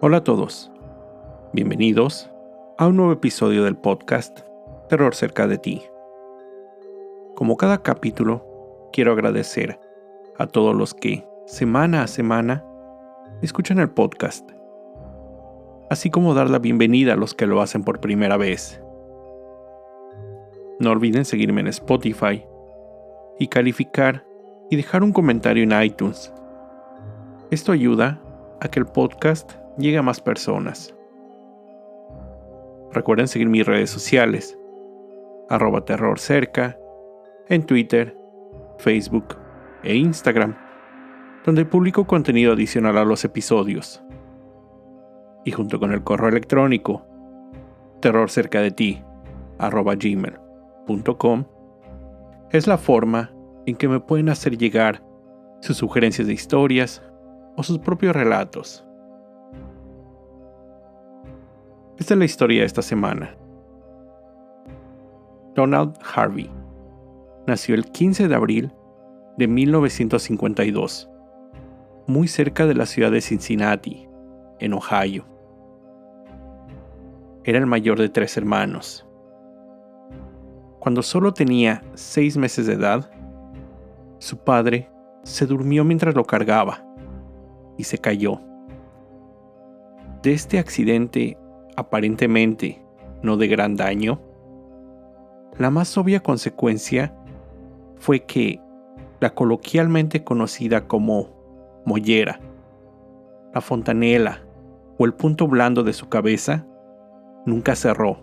Hola a todos, bienvenidos a un nuevo episodio del podcast Terror cerca de ti. Como cada capítulo, quiero agradecer a todos los que, semana a semana, escuchan el podcast, así como dar la bienvenida a los que lo hacen por primera vez. No olviden seguirme en Spotify y calificar y dejar un comentario en iTunes. Esto ayuda a que el podcast llegue a más personas. Recuerden seguir mis redes sociales, @terrorcerca, en Twitter, Facebook e Instagram, donde publico contenido adicional a los episodios. Y junto con el correo electrónico, terrorcercadeti@gmail.com, es la forma en que me pueden hacer llegar sus sugerencias de historias o sus propios relatos. Esta es la historia de esta semana. Donald Harvey nació el 15 de abril de 1952, muy cerca de la ciudad de Cincinnati, en Ohio. Era el mayor de 3 hermanos. Cuando solo tenía 6 meses de edad, su padre se durmió mientras lo cargaba y se cayó. De este accidente, aparentemente no de gran daño, la más obvia consecuencia fue que la coloquialmente conocida como mollera, la fontanela o el punto blando de su cabeza nunca cerró.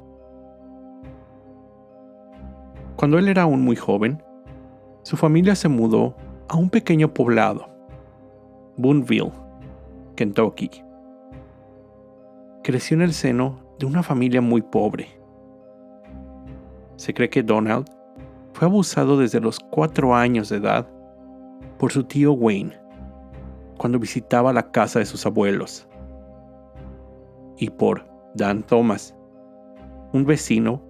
Cuando él era aún muy joven, su familia se mudó a un pequeño poblado, Boonville, Kentucky. Creció en el seno de una familia muy pobre. Se cree que Donald fue abusado desde los 4 años de edad por su tío Wayne, cuando visitaba la casa de sus abuelos, y por Dan Thomas, un vecino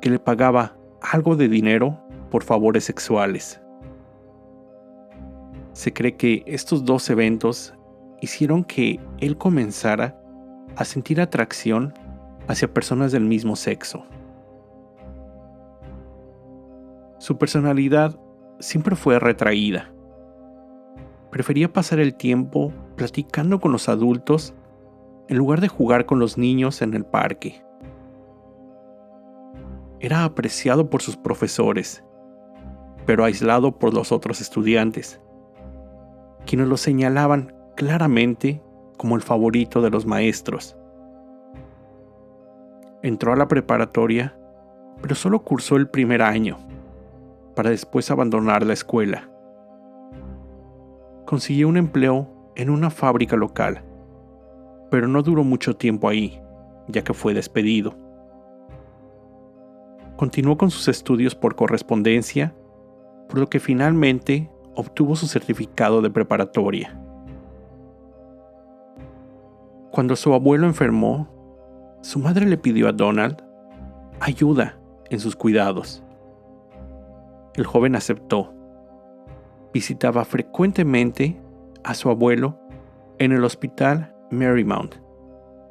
que le pagaba algo de dinero por favores sexuales. Se cree que estos dos eventos hicieron que él comenzara a sentir atracción hacia personas del mismo sexo. Su personalidad siempre fue retraída. Prefería pasar el tiempo platicando con los adultos en lugar de jugar con los niños en el parque. Era apreciado por sus profesores, pero aislado por los otros estudiantes, quienes lo señalaban claramente como el favorito de los maestros. Entró a la preparatoria, pero solo cursó el primer año, para después abandonar la escuela. Consiguió un empleo en una fábrica local, pero no duró mucho tiempo ahí, ya que fue despedido. Continuó con sus estudios por correspondencia, por lo que finalmente obtuvo su certificado de preparatoria. Cuando su abuelo enfermó, su madre le pidió a Donald ayuda en sus cuidados. El joven aceptó. Visitaba frecuentemente a su abuelo en el hospital Marymount,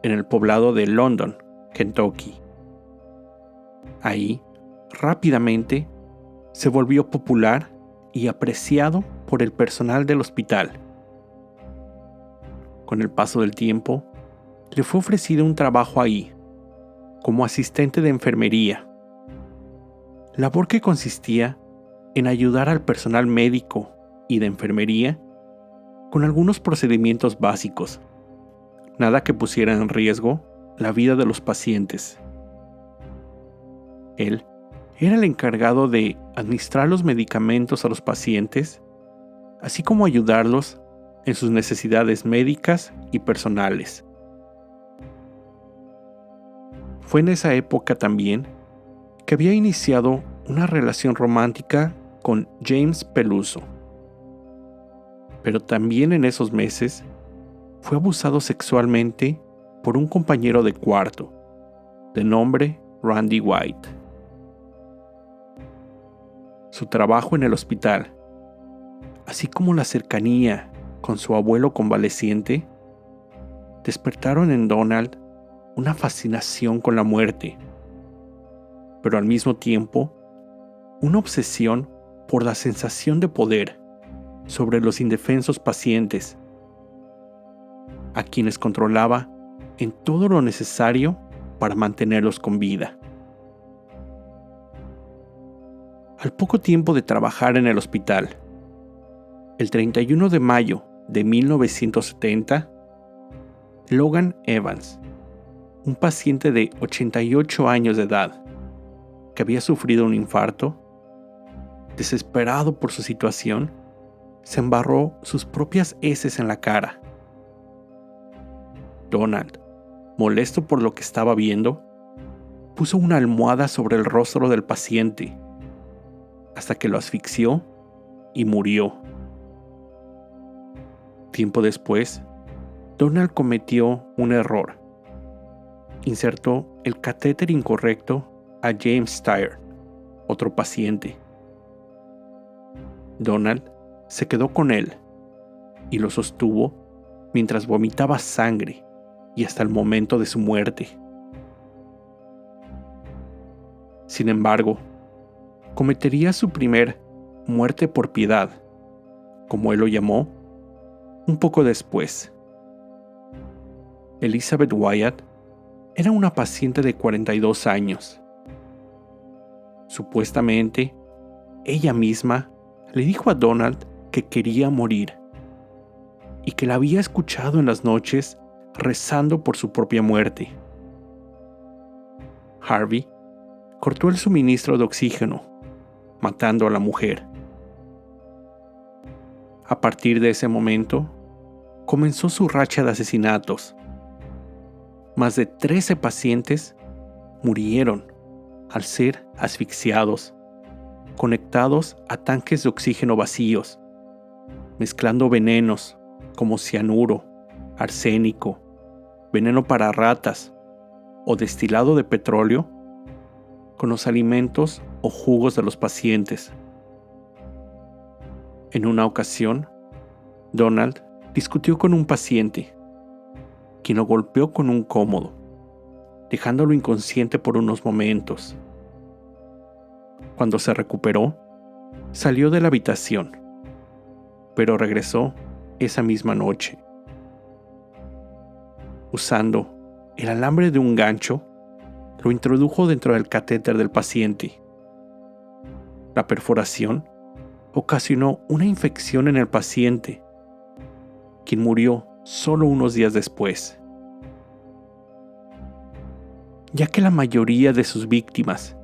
en el poblado de London, Kentucky. Ahí, rápidamente, se volvió popular y apreciado por el personal del hospital. Con el paso del tiempo, le fue ofrecido un trabajo ahí, como asistente de enfermería, labor que consistía en ayudar al personal médico y de enfermería con algunos procedimientos básicos, nada que pusiera en riesgo la vida de los pacientes. Él era el encargado de administrar los medicamentos a los pacientes, así como ayudarlos en sus necesidades médicas y personales. Fue en esa época también que había iniciado una relación romántica con James Peluso. Pero también en esos meses fue abusado sexualmente por un compañero de cuarto, de nombre Randy White. Su trabajo en el hospital, así como la cercanía con su abuelo convaleciente, despertaron en Donald una fascinación con la muerte, pero al mismo tiempo una obsesión por la sensación de poder sobre los indefensos pacientes, a quienes controlaba en todo lo necesario para mantenerlos con vida. Al poco tiempo de trabajar en el hospital, el 31 de mayo de 1970, Logan Evans, un paciente de 88 años de edad, que había sufrido un infarto, desesperado por su situación, se embarró sus propias heces en la cara. Donald, molesto por lo que estaba viendo, puso una almohada sobre el rostro del paciente, hasta que lo asfixió y murió. Tiempo después, Donald cometió un error. Insertó el catéter incorrecto a James Steyer, otro paciente. Donald se quedó con él y lo sostuvo mientras vomitaba sangre y hasta el momento de su muerte. Sin embargo, cometería su primer muerte por piedad, como él lo llamó, un poco después. Elizabeth Wyatt era una paciente de 42 años. Supuestamente, ella misma le dijo a Donald que quería morir y que la había escuchado en las noches rezando por su propia muerte. Harvey cortó el suministro de oxígeno, matando a la mujer. A partir de ese momento, comenzó su racha de asesinatos. Más de 13 pacientes murieron al ser asfixiados, conectados a tanques de oxígeno vacíos, mezclando venenos como cianuro, arsénico, veneno para ratas o destilado de petróleo con los alimentos o jugos de los pacientes. En una ocasión, Donald discutió con un paciente, quien lo golpeó con un cómodo, dejándolo inconsciente por unos momentos. Cuando se recuperó, salió de la habitación, pero regresó esa misma noche. Usando el alambre de un gancho, lo introdujo dentro del catéter del paciente. La perforación ocasionó una infección en el paciente, quien murió solo unos días después. Ya que la mayoría de sus víctimas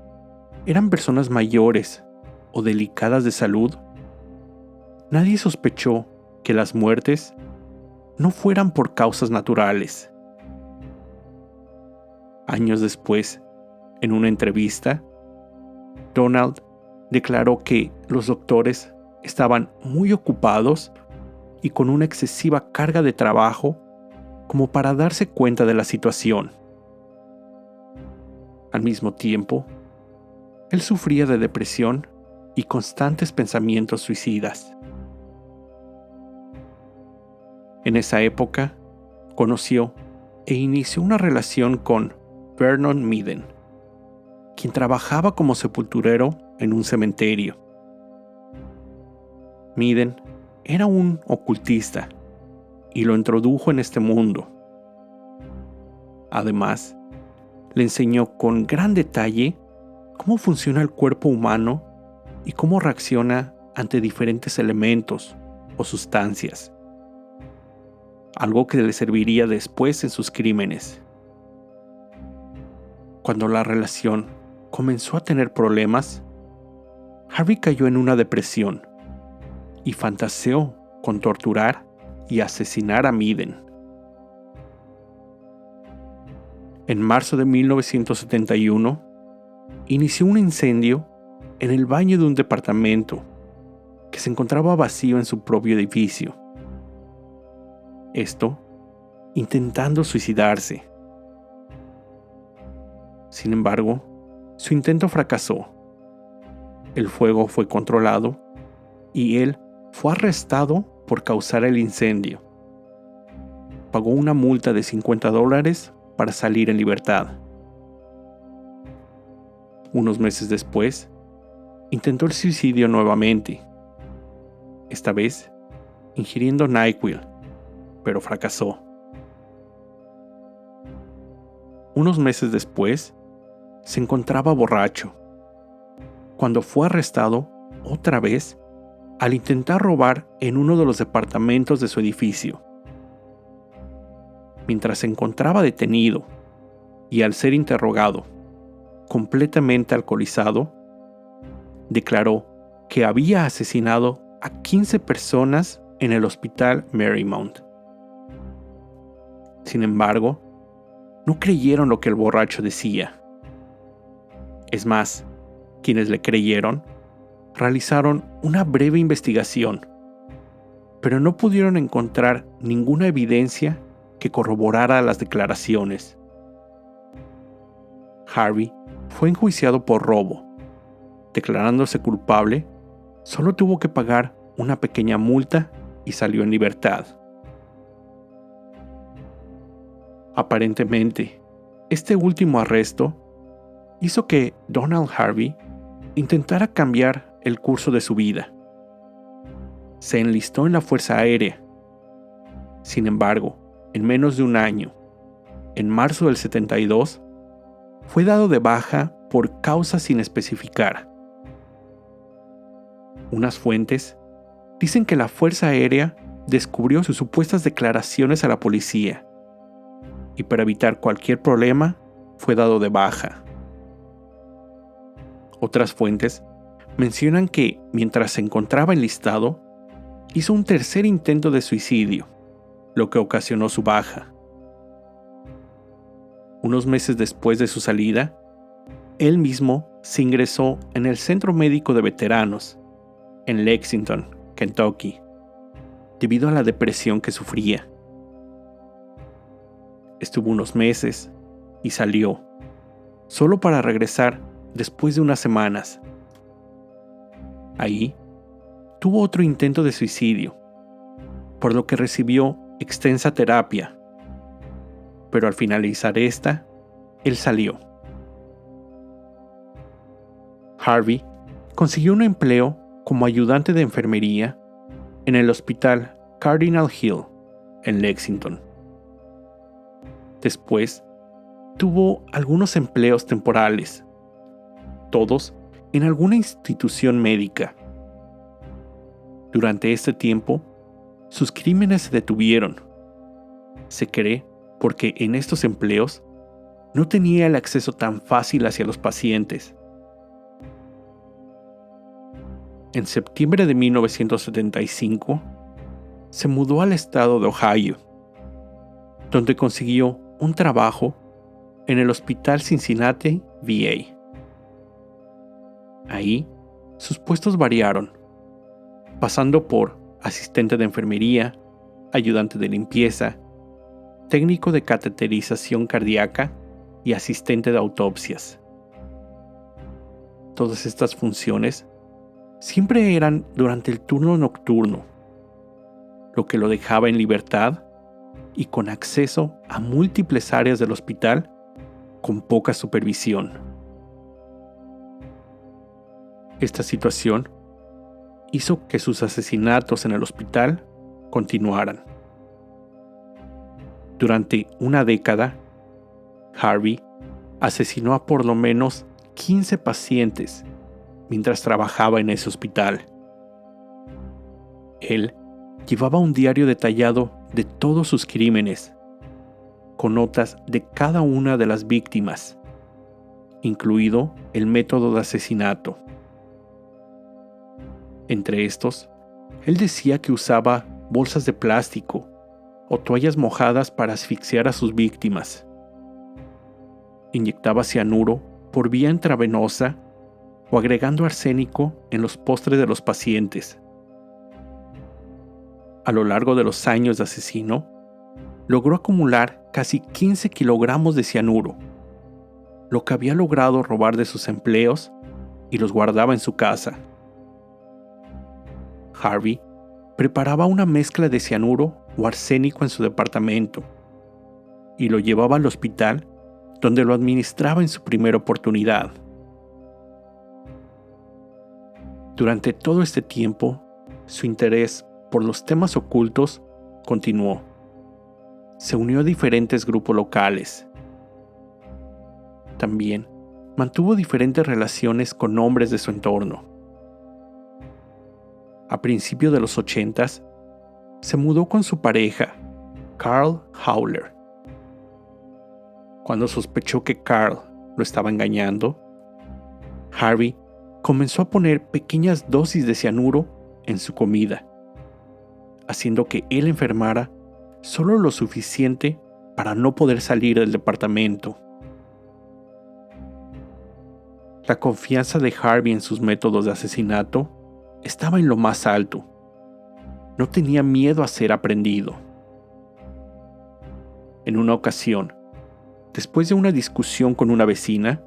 eran personas mayores o delicadas de salud, nadie sospechó que las muertes no fueran por causas naturales. Años después, en una entrevista, Donald declaró que los doctores estaban muy ocupados y con una excesiva carga de trabajo como para darse cuenta de la situación. Al mismo tiempo, él sufría de depresión y constantes pensamientos suicidas. En esa época, conoció e inició una relación con Vernon Midden, quien trabajaba como sepulturero en un cementerio. Midden era un ocultista y lo introdujo en este mundo. Además, le enseñó con gran detalle cómo funciona el cuerpo humano y cómo reacciona ante diferentes elementos o sustancias, algo que le serviría después en sus crímenes. Cuando la relación comenzó a tener problemas, Harvey cayó en una depresión y fantaseó con torturar y asesinar a Midden. En marzo de 1971, inició un incendio en el baño de un departamento que se encontraba vacío en su propio edificio. Esto, intentando suicidarse. Sin embargo, su intento fracasó. El fuego fue controlado y él fue arrestado por causar el incendio. pagó una multa de $50 para salir en libertad. Unos meses después, intentó el suicidio nuevamente, esta vez ingiriendo NyQuil, pero fracasó. Unos meses después, se encontraba borracho, cuando fue arrestado otra vez al intentar robar en uno de los departamentos de su edificio. Mientras se encontraba detenido y al ser interrogado, completamente alcoholizado, declaró que había asesinado a 15 personas en el hospital Marymount. Sin embargo, no creyeron lo que el borracho decía. Es más, quienes le creyeron realizaron una breve investigación, pero no pudieron encontrar ninguna evidencia que corroborara las declaraciones. Harvey fue enjuiciado por robo. Declarándose culpable, solo tuvo que pagar una pequeña multa y salió en libertad. Aparentemente, este último arresto hizo que Donald Harvey intentara cambiar el curso de su vida. Se enlistó en la Fuerza Aérea. Sin embargo, en menos de un año, en marzo del 72, fue dado de baja por causas sin especificar. Unas fuentes dicen que la Fuerza Aérea descubrió sus supuestas declaraciones a la policía y para evitar cualquier problema fue dado de baja. Otras fuentes mencionan que mientras se encontraba enlistado, hizo un tercer intento de suicidio, lo que ocasionó su baja. Unos meses después de su salida, él mismo se ingresó en el Centro Médico de Veteranos, en Lexington, Kentucky, debido a la depresión que sufría. Estuvo unos meses y salió, solo para regresar después de unas semanas. Ahí, tuvo otro intento de suicidio, por lo que recibió extensa terapia. Pero al finalizar esta, él salió. Harvey consiguió un empleo como ayudante de enfermería en el hospital Cardinal Hill, en Lexington. Después, tuvo algunos empleos temporales, todos en alguna institución médica. Durante este tiempo, sus crímenes se detuvieron. Se cree porque en estos empleos no tenía el acceso tan fácil hacia los pacientes. En septiembre de 1975, se mudó al estado de Ohio, donde consiguió un trabajo en el Hospital Cincinnati VA. Ahí, sus puestos variaron, pasando por asistente de enfermería, ayudante de limpieza, técnico de cateterización cardíaca y asistente de autopsias. Todas estas funciones siempre eran durante el turno nocturno, lo que lo dejaba en libertad y con acceso a múltiples áreas del hospital con poca supervisión. Esta situación hizo que sus asesinatos en el hospital continuaran. Durante una década, Harvey asesinó a por lo menos 15 pacientes mientras trabajaba en ese hospital. Él llevaba un diario detallado de todos sus crímenes, con notas de cada una de las víctimas, incluido el método de asesinato. Entre estos, él decía que usaba bolsas de plástico o toallas mojadas para asfixiar a sus víctimas. Inyectaba cianuro por vía intravenosa o agregando arsénico en los postres de los pacientes. A lo largo de los años de asesino, logró acumular casi 15 kilogramos de cianuro, lo que había logrado robar de sus empleos y los guardaba en su casa. Harvey preparaba una mezcla de cianuro o arsénico en su departamento y lo llevaba al hospital donde lo administraba en su primera oportunidad. Durante todo este tiempo, su interés por los temas ocultos continuó. Se unió a diferentes grupos locales. También mantuvo diferentes relaciones con hombres de su entorno. A principios de los 80s, se mudó con su pareja, Carl Howler. Cuando sospechó que Carl lo estaba engañando, Harvey comenzó a poner pequeñas dosis de cianuro en su comida, haciendo que él enfermara solo lo suficiente para no poder salir del departamento. La confianza de Harvey en sus métodos de asesinato estaba en lo más alto. No tenía miedo a ser aprendido. En una ocasión, después de una discusión con una vecina,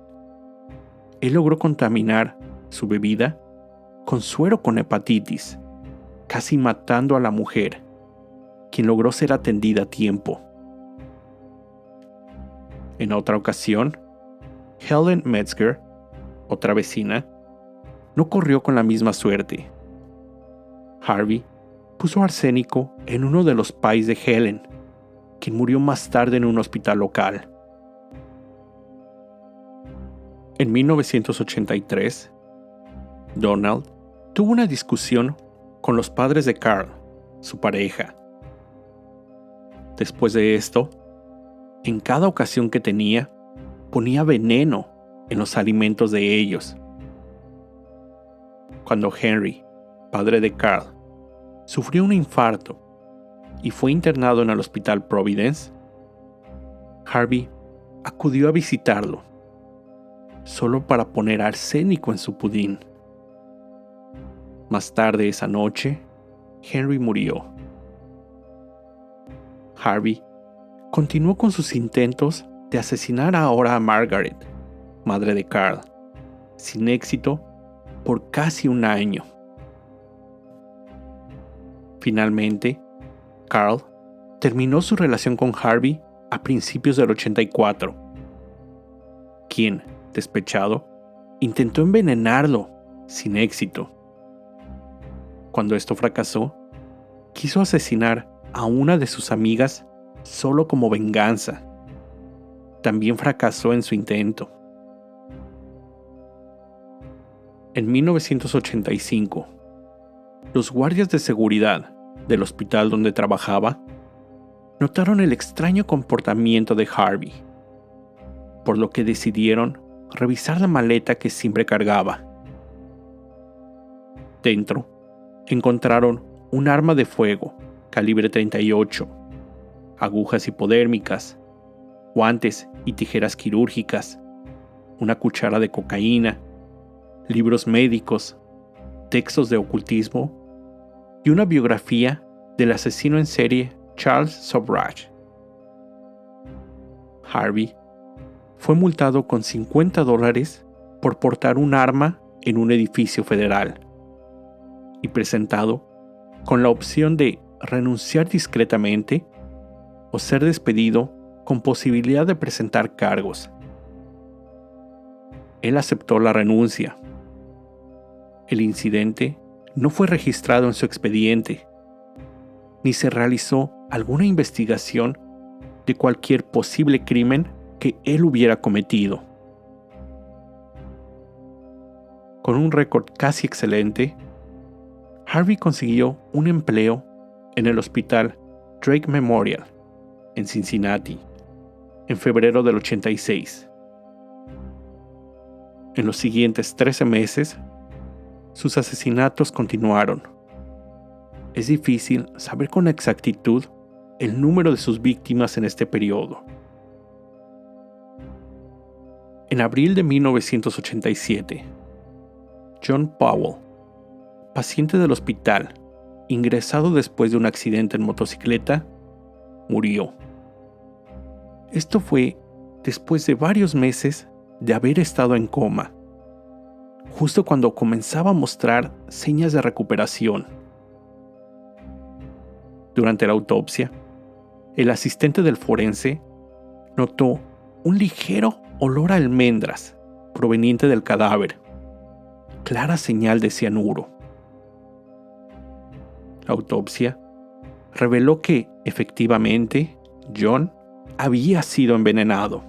él logró contaminar su bebida con suero con hepatitis, casi matando a la mujer, quien logró ser atendida a tiempo. En otra ocasión, Helen Metzger, otra vecina, no corrió con la misma suerte. Harvey puso arsénico en uno de los pies de Helen, quien murió más tarde en un hospital local. En 1983, Donald tuvo una discusión con los padres de Carl, su pareja. Después de esto, en cada ocasión que tenía, ponía veneno en los alimentos de ellos. Cuando Henry, padre de Carl, sufrió un infarto y fue internado en el Hospital Providence, Harvey acudió a visitarlo, solo para poner arsénico en su pudín. Más tarde esa noche, Henry murió. Harvey continuó con sus intentos de asesinar ahora a Margaret, madre de Carl, sin éxito por casi un año. Finalmente, Carl terminó su relación con Harvey a principios del 84, quien, despechado, intentó envenenarlo, sin éxito. Cuando esto fracasó, quiso asesinar a una de sus amigas solo como venganza. También fracasó en su intento. En 1985, los guardias de seguridad del hospital donde trabajaba notaron el extraño comportamiento de Harvey, por lo que decidieron revisar la maleta que siempre cargaba. Dentro, encontraron un arma de fuego calibre 38, agujas hipodérmicas, guantes y tijeras quirúrgicas, una cuchara de cocaína, libros médicos, textos de ocultismo y una biografía del asesino en serie Charles Sobhraj. Harvey fue multado con $50 por portar un arma en un edificio federal y presentado con la opción de renunciar discretamente o ser despedido con posibilidad de presentar cargos. Él aceptó la renuncia. El incidente no fue registrado en su expediente, ni se realizó alguna investigación de cualquier posible crimen que él hubiera cometido. Con un récord casi excelente, Harvey consiguió un empleo en el hospital Drake Memorial, en Cincinnati, en febrero del 86. En los siguientes 13 meses, sus asesinatos continuaron. Es difícil saber con exactitud el número de sus víctimas en este periodo. En abril de 1987, John Powell, paciente del hospital, ingresado después de un accidente en motocicleta, murió. Esto fue después de varios meses de haber estado en coma, justo cuando comenzaba a mostrar señas de recuperación. Durante la autopsia, el asistente del forense notó un ligero olor a almendras proveniente del cadáver, clara señal de cianuro. La autopsia reveló que, efectivamente, John había sido envenenado.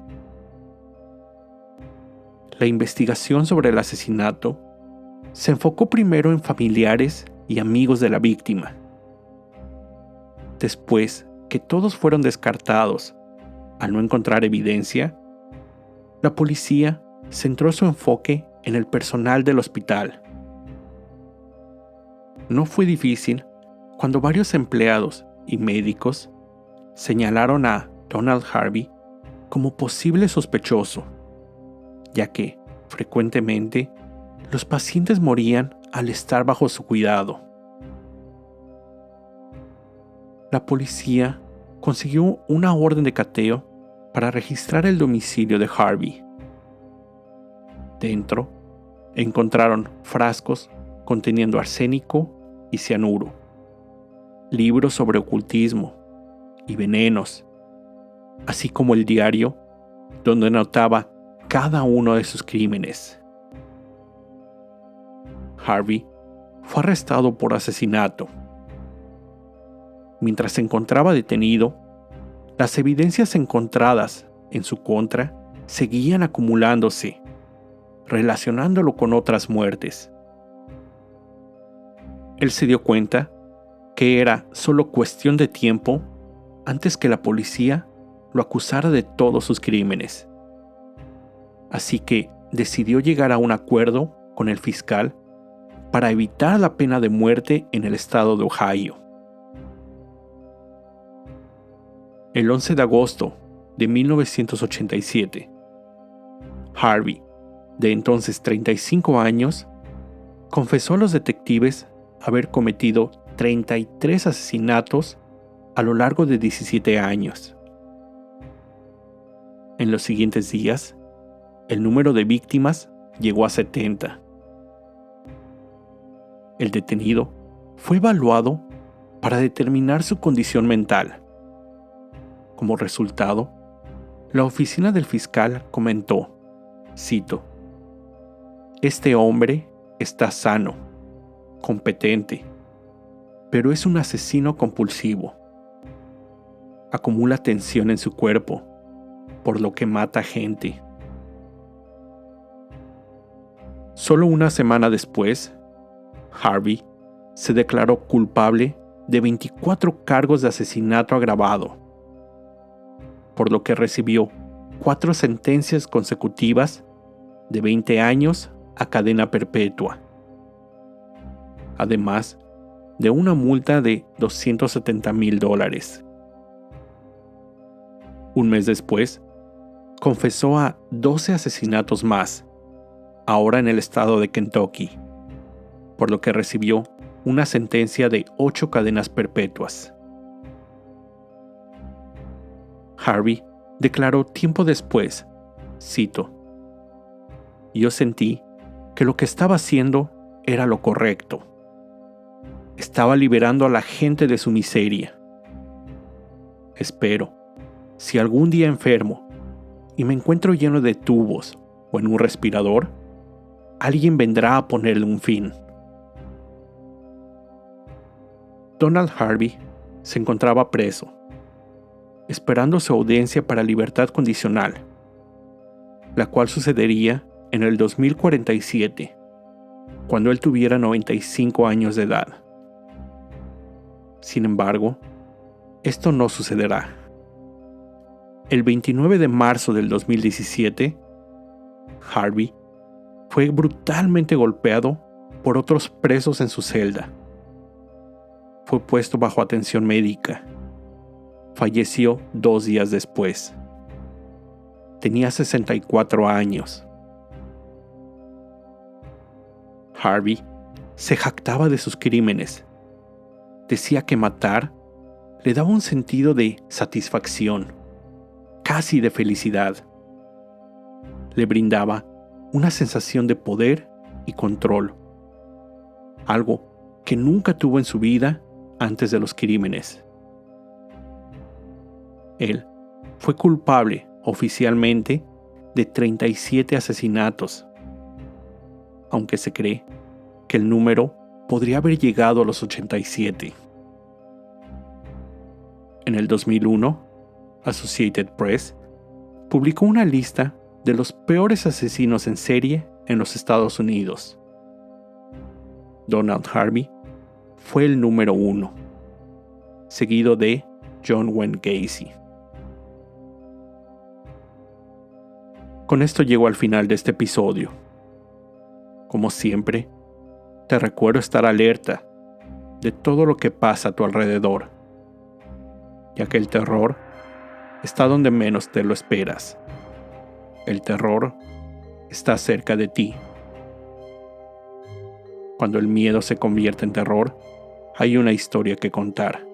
La investigación sobre el asesinato se enfocó primero en familiares y amigos de la víctima. Después que todos fueron descartados al no encontrar evidencia, la policía centró su enfoque en el personal del hospital. No fue difícil cuando varios empleados y médicos señalaron a Donald Harvey como posible sospechoso, ya que, frecuentemente, los pacientes morían al estar bajo su cuidado. La policía consiguió una orden de cateo para registrar el domicilio de Harvey. Dentro, encontraron frascos conteniendo arsénico y cianuro, libros sobre ocultismo y venenos, así como el diario donde anotaba cada uno de sus crímenes. Harvey fue arrestado por asesinato. Mientras se encontraba detenido, las evidencias encontradas en su contra seguían acumulándose, relacionándolo con otras muertes. Él se dio cuenta que era solo cuestión de tiempo antes que la policía lo acusara de todos sus crímenes. Así que decidió llegar a un acuerdo con el fiscal para evitar la pena de muerte en el estado de Ohio. El 11 de agosto de 1987, Harvey, de entonces 35 años, confesó a los detectives haber cometido 33 asesinatos a lo largo de 17 años. En los siguientes días, el número de víctimas llegó a 70. El detenido fue evaluado para determinar su condición mental. Como resultado, la oficina del fiscal comentó, cito, "Este hombre está sano, competente, pero es un asesino compulsivo. Acumula tensión en su cuerpo, por lo que mata gente". Solo una semana después, Harvey se declaró culpable de 24 cargos de asesinato agravado, por lo que recibió 4 sentencias consecutivas de 20 años a cadena perpetua, además de una multa de $270,000. Un mes después, confesó a 12 asesinatos más, ahora en el estado de Kentucky, por lo que recibió una sentencia de 8 cadenas perpetuas. Harvey declaró tiempo después, cito, "Yo sentí que lo que estaba haciendo era lo correcto. Estaba liberando a la gente de su miseria. Espero, si algún día enfermo y me encuentro lleno de tubos o en un respirador, alguien vendrá a ponerle un fin". Donald Harvey se encontraba preso, esperando su audiencia para libertad condicional, la cual sucedería en el 2047, cuando él tuviera 95 años de edad. Sin embargo, esto no sucederá. El 29 de marzo del 2017, Harvey fue brutalmente golpeado por otros presos en su celda. Fue puesto bajo atención médica. Falleció 2 días después. Tenía 64 años. Harvey se jactaba de sus crímenes. Decía que matar le daba un sentido de satisfacción, casi de felicidad. Le brindaba una sensación de poder y control, algo que nunca tuvo en su vida antes de los crímenes. Él fue culpable oficialmente de 37 asesinatos, aunque se cree que el número podría haber llegado a los 87. En el 2001, Associated Press publicó una lista de los peores asesinos en serie en los Estados Unidos. Donald Harvey fue el número 1, seguido de John Wayne Gacy. Con esto llego al final de este episodio. Como siempre, te recuerdo estar alerta de todo lo que pasa a tu alrededor, ya que el terror está donde menos te lo esperas. El terror está cerca de ti. Cuando el miedo se convierte en terror, hay una historia que contar.